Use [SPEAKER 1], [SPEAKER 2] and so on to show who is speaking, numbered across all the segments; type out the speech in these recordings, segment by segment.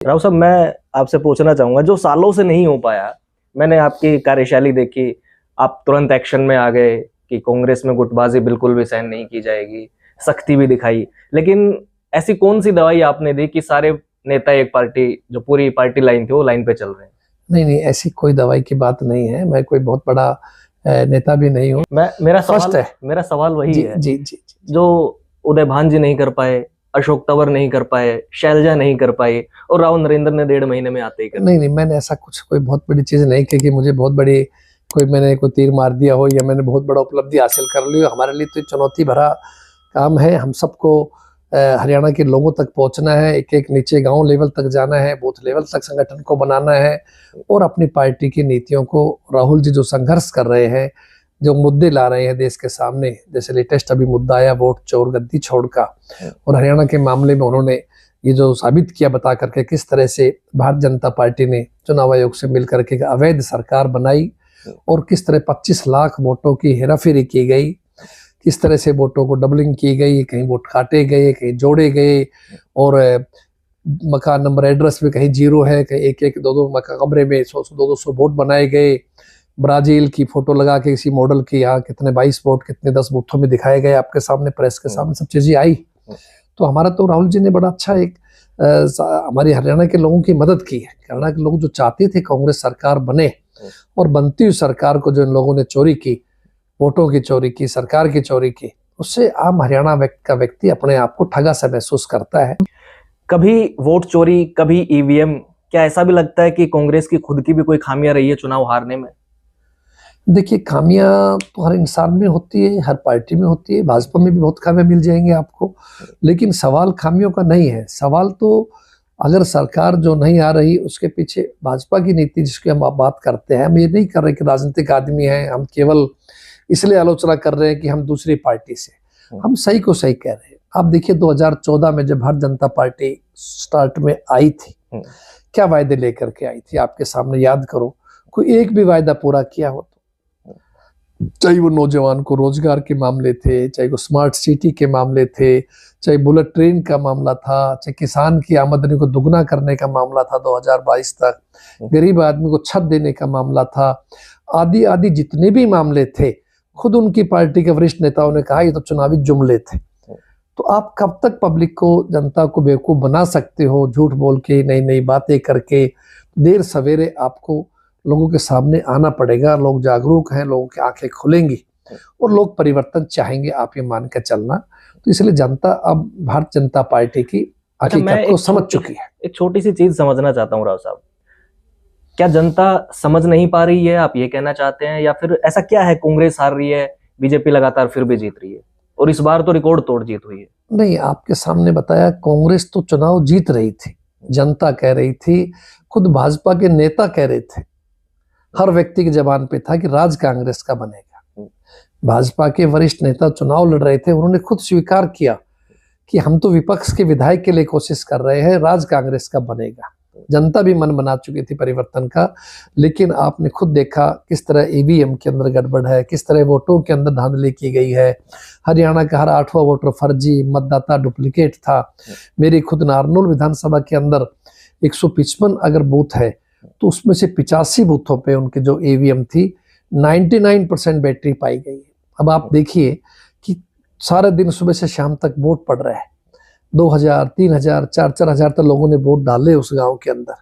[SPEAKER 1] राव साहब, मैं आपसे पूछना चाहूंगा, जो सालों से नहीं हो पाया, मैंने आपकी कार्यशैली देखी, आप तुरंत एक्शन में आ गए कि कांग्रेस में गुटबाजी बिल्कुल भी सहन नहीं की जाएगी, सख्ती भी दिखाई। लेकिन ऐसी कौन सी दवाई आपने दी कि सारे नेता, एक पार्टी, जो पूरी पार्टी लाइन थी, वो लाइन पे चल रहे हैं?
[SPEAKER 2] नहीं नहीं, ऐसी कोई दवाई की बात नहीं है। मैं कोई बहुत बड़ा नेता भी नहीं हूँ।
[SPEAKER 1] मेरा सवाल वही
[SPEAKER 2] जी,
[SPEAKER 1] है।
[SPEAKER 2] जी जी जी।
[SPEAKER 1] जो उदय भान जी नहीं कर पाए, अशोक तंवर नहीं कर पाए, शैलजा नहीं कर पाई, और राव नरेंद्र ने 1.5 महीने में आते ही कर।
[SPEAKER 2] नहीं नहीं, मैंने ऐसा कुछ कोई बहुत बड़ी चीज नहीं की कि मुझे बहुत बड़ी मैंने कोई तीर मार दिया हो या मैंने बहुत बड़ा उपलब्धि हासिल कर ली हो। हमारे लिए तो चुनौती भरा काम है। हम सबको हरियाणा के लोगों तक पहुंचना है, एक एक नीचे गांव लेवल तक जाना है, बूथ लेवल तक संगठन को बनाना है और अपनी पार्टी की नीतियों को, राहुल जी जो संघर्ष कर रहे हैं, जो मुद्दे ला रहे हैं देश के सामने, जैसे लेटेस्ट अभी मुद्दा आया वोट चोर गद्दी छोड़ का, और हरियाणा के मामले में उन्होंने ये जो साबित किया बता करके किस तरह से भारतीय जनता पार्टी ने चुनाव आयोग से मिलकर के अवैध सरकार बनाई और किस तरह 25 लाख वोटों की हेराफेरी की गई, किस तरह से वोटों को डबलिंग की गई, कहीं वोट काटे गए, कहीं जोड़े गए, और मकान नंबर एड्रेस में कहीं 0 है, कहीं एक एक दो मकान कमरे में 100-200 वोट बनाए गए। ब्राजील की फोटो लगा के किसी मॉडल की यहाँ कितने 22 वोट कितने 10 बूथों में दिखाए गए, आपके सामने प्रेस के सामने सब चीजें आई। तो हमारा तो राहुल जी ने बड़ा अच्छा एक हमारी हरियाणा के लोगों की मदद की है। हरियाणा के लोग जो चाहते थे कांग्रेस सरकार बने, और बनती हुई सरकार को जो इन लोगों ने चोरी की, वोटों की चोरी की, सरकार की चोरी की, उससे आम हरियाणा का व्यक्ति अपने आप को ठगा सा महसूस करता है।
[SPEAKER 1] कभी वोट चोरी, कभी ईवीएम, क्या ऐसा भी लगता है कि कांग्रेस की खुद की भी कोई खामियां रही है चुनाव हारने में?
[SPEAKER 2] देखिए, खामियां तो हर इंसान में होती है, हर पार्टी में होती है। भाजपा में भी बहुत खामियां मिल जाएंगे आपको, लेकिन सवाल खामियों का नहीं है। सवाल तो अगर सरकार जो नहीं आ रही उसके पीछे भाजपा की नीति, जिसकी हम बात करते हैं, हम ये नहीं कर रहे कि राजनीतिक आदमी हैं, हम केवल इसलिए आलोचना कर रहे हैं कि हम दूसरी पार्टी से, हम सही को सही कह रहे हैं। आप देखिए 2014 में जब भारतीय जनता पार्टी स्टार्ट में आई थी, क्या वायदे लेकर के आई थी, आपके सामने याद करो। कोई एक भी वायदा पूरा किया हो? चाहे वो नौजवान को रोजगार के मामले थे, चाहे वो स्मार्ट सिटी के मामले थे, चाहे बुलेट ट्रेन का मामला था, चाहे किसान की आमदनी को दुगना करने का मामला था 2022 तक, गरीब आदमी को छत देने का मामला था, आदि आदि जितने भी मामले थे, खुद उनकी पार्टी के वरिष्ठ नेताओं ने कहा ये तो चुनावी जुमले थे। तो आप कब तक पब्लिक को, जनता को बेवकूफ बना सकते हो, झूठ बोल के, नई नई बातें करके? देर सवेरे आपको लोगों के सामने आना पड़ेगा। लोग जागरूक हैं, लोगों की आंखें खुलेंगी और लोग परिवर्तन चाहेंगे, आप ये मान के चलना। तो इसलिए जनता अब भारतीय जनता पार्टी की हकीकत को समझ चुकी है।
[SPEAKER 1] एक छोटी सी चीज समझना चाहता हूँ राव साहब, क्या जनता समझ नहीं पा रही है, आप ये कहना चाहते हैं, या फिर ऐसा क्या है कांग्रेस हार रही है, बीजेपी लगातार फिर भी जीत रही है, और इस बार तो रिकॉर्ड तोड़ जीत हुई है?
[SPEAKER 2] नहीं, आपके सामने बताया, कांग्रेस तो चुनाव जीत रही थी, जनता कह रही थी, खुद भाजपा के नेता कह रहे थे, हर व्यक्ति की जबान पे था कि राज कांग्रेस का बनेगा। भाजपा के वरिष्ठ नेता चुनाव लड़ रहे थे, उन्होंने खुद स्वीकार किया कि हम तो विपक्ष के विधायक के लिए कोशिश कर रहे हैं, राज कांग्रेस का बनेगा। जनता भी मन बना चुकी थी परिवर्तन का, लेकिन आपने खुद देखा किस तरह ईवीएम के अंदर गड़बड़ है, किस तरह वोटों के अंदर धांधली की गई है। हरियाणा का हर 8वां वोटर फर्जी, मतदाता डुप्लीकेट था। मेरी खुद नारनौल विधानसभा के अंदर 155 अगर बूथ है, तो उसमें से 85 बूथों पे उनके जो ईवीएम थी, 99% बैटरी पाई गई है। अब आप देखिए कि सारे दिन सुबह से शाम तक वोट पड़ रहा है, 2000, 3000, 4000 तक लोगों ने वोट डाले उस गांव के अंदर।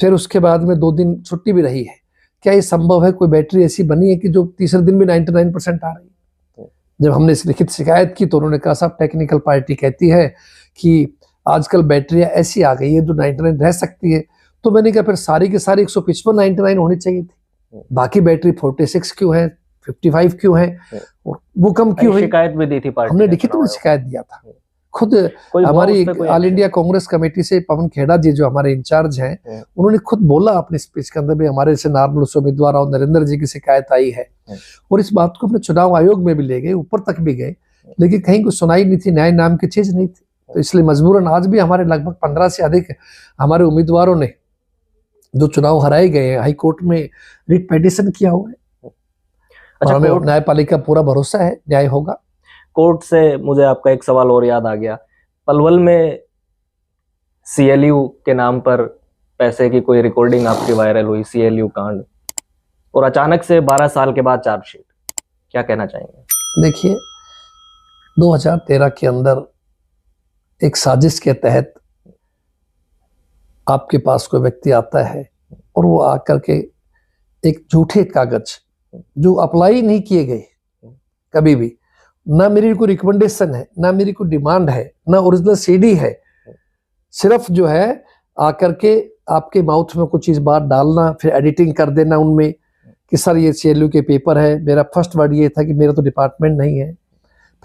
[SPEAKER 2] फिर उसके बाद में 2 दिन छुट्टी भी रही है। क्या ये संभव है? कोई बैटरी ऐसी बनी है कि जो तीसरे दिन भी 99% आ रही है? जब हमने इस लिखित शिकायत की तो उन्होंने कहा साहब टेक्निकल पार्टी कहती है कि आजकल बैटरियां ऐसी आ गई है जो 99 रह सकती है। तो मैंने कहा फिर सारी की सारी 155 99 होनी चाहिए थी, बाकी बैटरी 46 क्यों है, 55 क्यों है, और वो कम क्यों है?
[SPEAKER 1] शिकायत भी दी थी पार्टी,
[SPEAKER 2] हमने लिखित में शिकायत दिया था। खुद हमारी ऑल इंडिया कांग्रेस कमेटी से पवन खेड़ा जी जो हमारे इंचार्ज हैं, उन्होंने खुद बोला अपने स्पीच के अंदर भी, हमारे से नारनौल से उम्मीदवार और नरेंद्र जी की शिकायत आई है, और इस बात को अपने चुनाव आयोग में भी ले गए, ऊपर तक भी गए, लेकिन कहीं कुछ सुनाई नहीं थी, न्याय नाम की चीज नहीं थी। तो इसलिए मजबूरन आज भी हमारे लगभग 15 से अधिक हमारे उम्मीदवारों ने जो चुनाव हराए गए हैं, हाई कोर्ट में रिट पिटीशन किया हुआ है। अच्छा, हमें न्यायपालिका पूरा भरोसा है, न्याय होगा।
[SPEAKER 1] कोर्ट से मुझे आपका एक सवाल और याद आ गया, पलवल में सीएलयू के नाम पर पैसे की कोई रिकॉर्डिंग आपकी वायरल हुई, सीएलयू कांड, और अचानक से 12 साल के बाद चार्जशीट, क्या कहना चाहेंगे?
[SPEAKER 2] देखिए, 2013 के अंदर एक साजिश के तहत आपके पास कोई व्यक्ति आता है और वो आकर के एक झूठे कागज जो अप्लाई नहीं किए गए कभी भी, ना मेरी कोई रिकमेंडेशन है, ना मेरी कोई डिमांड है, ना ओरिजिनल सीडी है, सिर्फ जो है आकर के आपके माउथ में कुछ चीज बात डालना, फिर एडिटिंग कर देना उनमें कि सर ये सीएलयू के पेपर है। मेरा फर्स्ट वर्ड ये था कि मेरा तो डिपार्टमेंट नहीं है।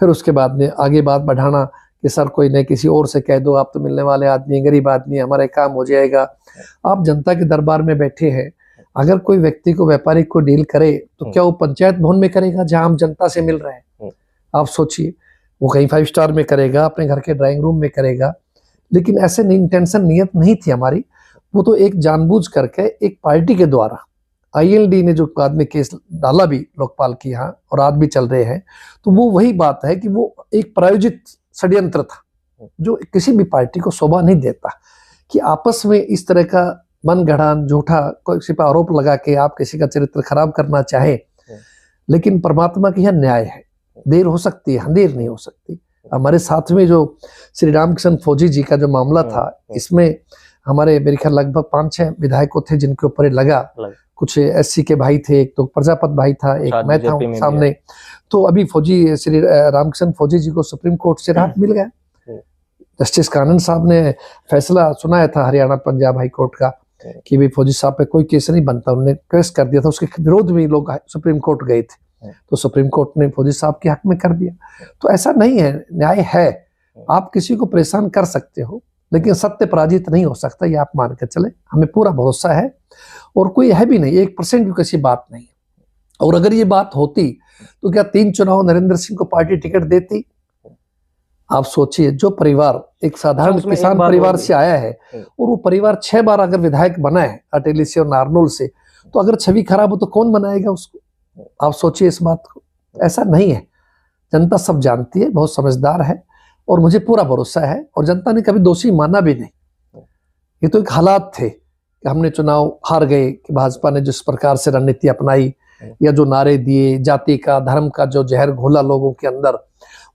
[SPEAKER 2] फिर उसके बाद में आगे बात बढ़ाना कि सर कोई नहीं, किसी और से कह दो, आप तो मिलने वाले आदमी, गरीब आदमी, हमारा काम हो जाएगा। आप जनता के दरबार में बैठे हैं, अगर कोई व्यक्ति को व्यापारिक को डील करे तो क्या वो पंचायत भवन में करेगा जहां हम जनता से मिल रहे हैं? आप सोचिए, वो कहीं 5 स्टार में करेगा, अपने घर के ड्राइंग रूम में करेगा। लेकिन ऐसे नहीं, इंटेंशन, नियत नहीं थी हमारी। वो तो एक जानबूझ करके एक पार्टी के द्वारा आईएलडी ने जो बाद में केस डाला भी लोकपाल की यहाँ और आज भी चल रहे हैं, तो वो वही बात है कि वो एक प्रायोजित षड्यंत्र था जो किसी भी पार्टी को शोभा नहीं देता कि आपस में इस तरह का मन गढ़ा झूठा किसी पर आरोप लगा के आप किसी का चरित्र खराब करना चाहे। लेकिन परमात्मा की यह न्याय है, देर हो सकती है, अंधेर नहीं हो सकती। हमारे साथ में जो श्री रामकिशन फौजी जी का जो मामला था, इसमें हमारे मेरे ख्याल लगभग 5-6 विधायकों थे जिनके ऊपर लगा। कुछ एससी के भाई थे, एक तो प्रजापत भाई था, एक मैं था सामने। तो अभी फौजी श्री रामकिशन फौजी जी को सुप्रीम कोर्ट से राहत मिल गया। जस्टिस कानन साहब ने फैसला सुनाया था हरियाणा पंजाब हाई कोर्ट का कि भाई फौजी साहब पे कोई केस नहीं बनता, उन्होंने केस कर दिया था। उसके विरोध में लोग सुप्रीम कोर्ट गए थे, तो सुप्रीम कोर्ट ने फौजी साहब के हक में कर दिया। तो ऐसा नहीं है, न्याय है। आप किसी को परेशान कर सकते हो, लेकिन सत्य पराजित नहीं हो सकता, ये आप मान के चले। हमें पूरा भरोसा है और कोई है भी नहीं, 1% भी किसी बात नहीं है। और अगर ये बात होती तो क्या 3 चुनाव नरेंद्र सिंह को पार्टी टिकट देती? आप सोचिए, जो परिवार एक साधारण किसान परिवार से आया है और वो परिवार 6 बार अगर विधायक बना है अटेली से और नारनौल से, तो अगर छवि खराब हो तो कौन बनाएगा उसको? आप सोचिए इस बात को। ऐसा नहीं है, जनता सब जानती है, बहुत समझदार है और मुझे पूरा भरोसा है। और जनता ने कभी दोषी माना भी नहीं। ये तो एक हालात थे कि हमने चुनाव हार गए, कि भाजपा ने जिस प्रकार से रणनीति अपनाई या जो नारे दिए, जाति का धर्म का जो जहर घोला लोगों के अंदर,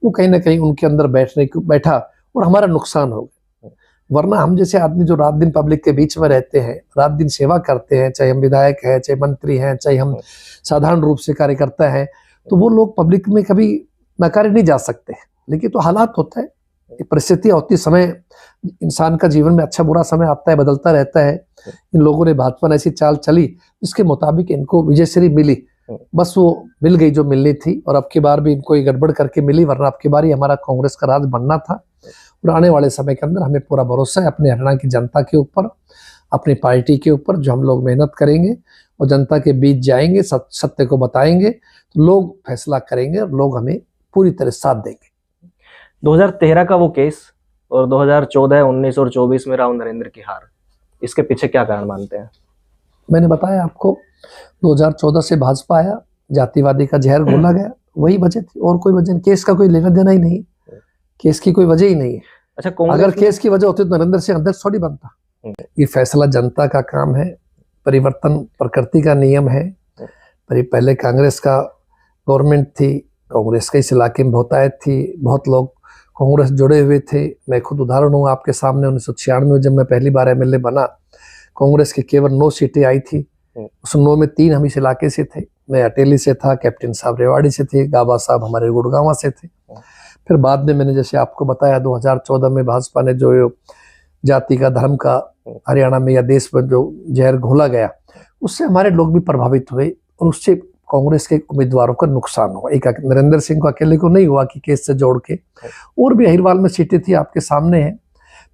[SPEAKER 2] वो कहीं ना कहीं उनके अंदर बैठा और हमारा नुकसान हो गया। वरना हम जैसे आदमी जो रात दिन पब्लिक के बीच में रहते हैं, रात दिन सेवा करते हैं, चाहे हम विधायक हैं, चाहे मंत्री हैं, चाहे हम साधारण रूप से कार्यकर्ता हैं, तो वो लोग पब्लिक में कभी नकारे नहीं जा सकते। लेकिन तो हालात होता है, परिस्थितियां होती, समय इंसान का जीवन में अच्छा बुरा समय आता है, बदलता रहता है। इन लोगों ने भाजपा ने ऐसी चाल चली, इसके मुताबिक इनको विजयश्री मिली, बस वो मिल गई जो मिलनी थी। और अब की बार भी इनको ये गड़बड़ करके मिली, वरना अब की बार ही हमारा कांग्रेस का राज बनना था। और आने वाले समय के अंदर हमें पूरा भरोसा है अपने हरियाणा की जनता के ऊपर, अपनी पार्टी के ऊपर। जो हम लोग मेहनत करेंगे और जनता के बीच जाएंगे, सत्य को बताएंगे, तो लोग फैसला करेंगे और लोग हमें पूरी तरह साथ देंगे।
[SPEAKER 1] 2013 का वो केस और 2014, 19 और 24 में राव नरेंद्र की हार, इसके पीछे क्या कारण मानते हैं?
[SPEAKER 2] मैंने बताया आपको, 2014 से भाजपा आया, जातिवादी का जहर घोला गया, वही वजह थी और कोई वजह नहीं। केस का कोई लेना देना ही नहीं, केस की कोई वजह ही नहीं है।
[SPEAKER 1] अच्छा,
[SPEAKER 2] अगर केस की वजह होती तो नरेंद्र सिंह अध्यक्ष थोड़ी बनता। ये फैसला जनता का काम है, परिवर्तन प्रकृति का नियम है। पहले कांग्रेस का गवर्नमेंट थी, कांग्रेस के इस इलाके में बहुतायत थी, बहुत लोग कांग्रेस जुड़े हुए थे। मैं खुद उदाहरण हूँ आपके सामने। 1996 में जब मैं पहली बार एमएलए बना, कांग्रेस की केवल 9 सीटें आई थी। उस 9 में 3 हम इस इलाके से थे। मैं अटेली से था, कैप्टन साहब रेवाड़ी से थे, गाबा साहब हमारे गुड़गांवा से थे। फिर बाद में मैंने जैसे आपको बताया 2014 में भाजपा ने जो जाति का धर्म का हरियाणा में या देश में जो जहर घोला गया, उससे हमारे लोग भी प्रभावित हुए और उससे कांग्रेस के उम्मीदवारों का नुकसान हुआ। एक नरेंद्र सिंह को अकेले को नहीं हुआ कि केस से जोड़ के, और भी अहिरवाल में सीटें थी, आपके सामने है।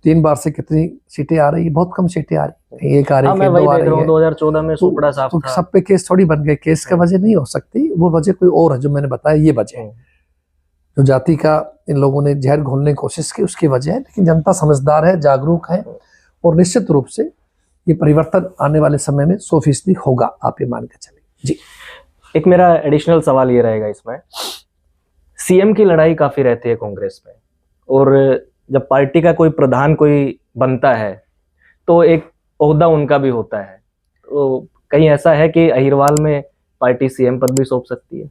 [SPEAKER 2] 3 बार से कितनी सीटें आ रही है? बहुत कम सीटें आ रही है, एक आ रही है, 2 आ रही है।
[SPEAKER 1] 2014 में सुपड़ा साहब था,
[SPEAKER 2] सब पे केस थोड़ी बन गए। केस का वजह नहीं हो सकती, वो वजह कोई और है जो मैंने बताया। ये वजह है जो जाति का इन लोगों ने जहर घोलने की कोशिश की, उसकी वजह है। लेकिन जनता समझदार है, जागरूक है और निश्चित रूप से ये परिवर्तन आने वाले समय में 100% होगा, आप ये मान के चलिए जी।
[SPEAKER 1] एक मेरा एडिशनल सवाल ये रहेगा इसमें, सीएम की लड़ाई काफी रहती है कांग्रेस में और जब पार्टी का कोई प्रधान कोई बनता है तो एक ओहदा उनका भी होता है, तो कहीं ऐसा है कि अहिरवाल में पार्टी सीएम पद भी सौंप सकती है?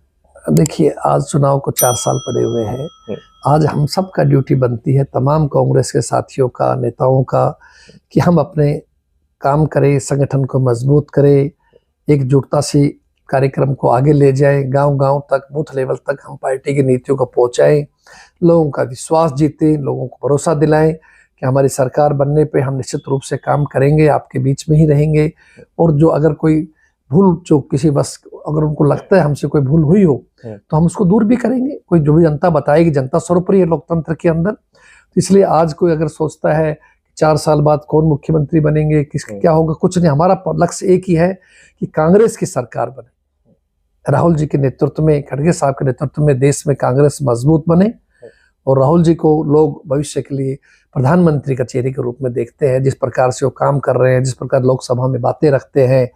[SPEAKER 2] देखिए, आज चुनाव को 4 साल पड़े हुए हैं। आज हम सब का ड्यूटी बनती है, तमाम कांग्रेस के साथियों का, नेताओं का, कि हम अपने काम करें, संगठन को मजबूत करें, एकजुटता से कार्यक्रम को आगे ले जाएं, गांव-गांव तक, बूथ लेवल तक हम पार्टी की नीतियों को पहुंचाएं, लोगों का विश्वास जीतें, लोगों को भरोसा दिलाएं कि हमारी सरकार बनने पे हम निश्चित रूप से काम करेंगे, आपके बीच में ही रहेंगे। और जो अगर कोई भूल चूक किसी बस अगर उनको लगता है हमसे कोई भूल हुई हो तो हम उसको दूर भी करेंगे। कोई जो भी जनता बताएगी, जनता सर्वोपरि है लोकतंत्र के अंदर। तो इसलिए आज कोई अगर सोचता है 4 साल बाद कौन मुख्यमंत्री बनेंगे, किसका क्या होगा, कुछ नहीं। हमारा लक्ष्य एक ही है कि कांग्रेस की सरकार बने, राहुल जी के नेतृत्व में, खड़गे साहब के नेतृत्व में देश में कांग्रेस मजबूत बने और राहुल जी को लोग भविष्य के लिए प्रधानमंत्री का चेहरे के रूप में देखते हैं। जिस प्रकार से वो काम कर रहे हैं, जिस प्रकार लोकसभा में बातें रखते हैं,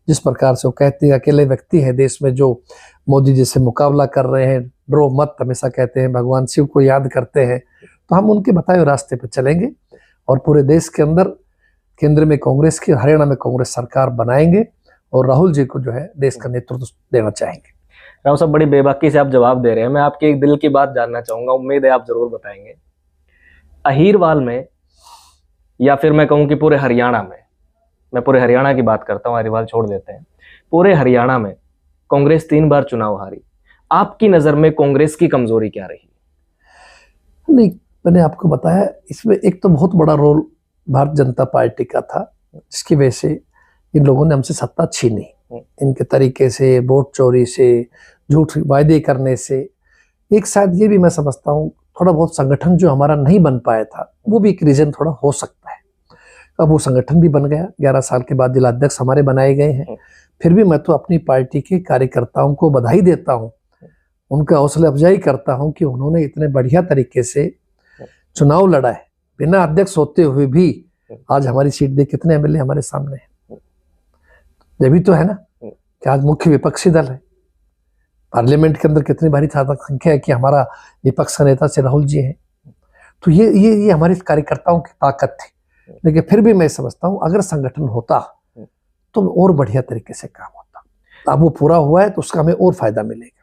[SPEAKER 2] जिस प्रकार से वो कहते हैं अकेले व्यक्ति है देश में जो मोदी जी से मुकाबला कर रहे हैं, डरो मत हमेशा कहते हैं, भगवान शिव को याद करते हैं, तो हम उनके बताए हुए रास्ते पर चलेंगे और पूरे देश के अंदर केंद्र में कांग्रेस की, हरियाणा में कांग्रेस सरकार बनाएंगे और राहुल जी को जो है देश का नेतृत्व देना चाहेंगे।
[SPEAKER 1] राव साहब, बड़ी बेबाकी से आप जवाब दे रहे हैं। मैं आपके एक दिल की बात जानना चाहूंगा, उम्मीद है आप जरूर बताएंगे। अहिरवाल में, या फिर मैं कहूं कि पूरे हरियाणा में, मैं पूरे हरियाणा की बात करता हूं, अहिरवाल छोड़ देते हैं, पूरे हरियाणा में कांग्रेस 3 बार चुनाव हारी। आपकी नजर में कांग्रेस की कमजोरी क्या रही?
[SPEAKER 2] नहीं, मैंने आपको बताया, इसमें एक तो बहुत बड़ा रोल भारतीय जनता पार्टी का था, जिसकी वजह से इन लोगों ने हमसे सत्ता छीनी। इनके तरीके से, वोट चोरी से, झूठ वायदे करने से। एक शायद ये भी मैं समझता हूँ, थोड़ा बहुत संगठन जो हमारा नहीं बन पाया था, वो भी एक रीजन थोड़ा हो सकता है। अब वो संगठन भी बन गया, 11 साल के बाद जिलाध्यक्ष हमारे बनाए गए हैं। फिर भी मैं तो अपनी पार्टी के कार्यकर्ताओं को बधाई देता हूँ, उनका हौसला अफजाई करता हूँ कि उन्होंने इतने बढ़िया तरीके से चुनाव लड़ा है, बिना अध्यक्ष होते हुए भी। आज हमारी सीट देख कितने एमएलए हमारे सामने हैं, ये भी तो है ना कि आज मुख्य विपक्षी दल है। पार्लियामेंट के अंदर कितनी भारी संख्या है कि हमारा विपक्ष का नेता से राहुल जी हैं। तो ये हमारे कार्यकर्ताओं की ताकत थी। लेकिन फिर भी मैं समझता हूँ अगर संगठन होता तो और बढ़िया तरीके से काम होता। अब वो पूरा हुआ है तो उसका हमें और फायदा मिलेगा।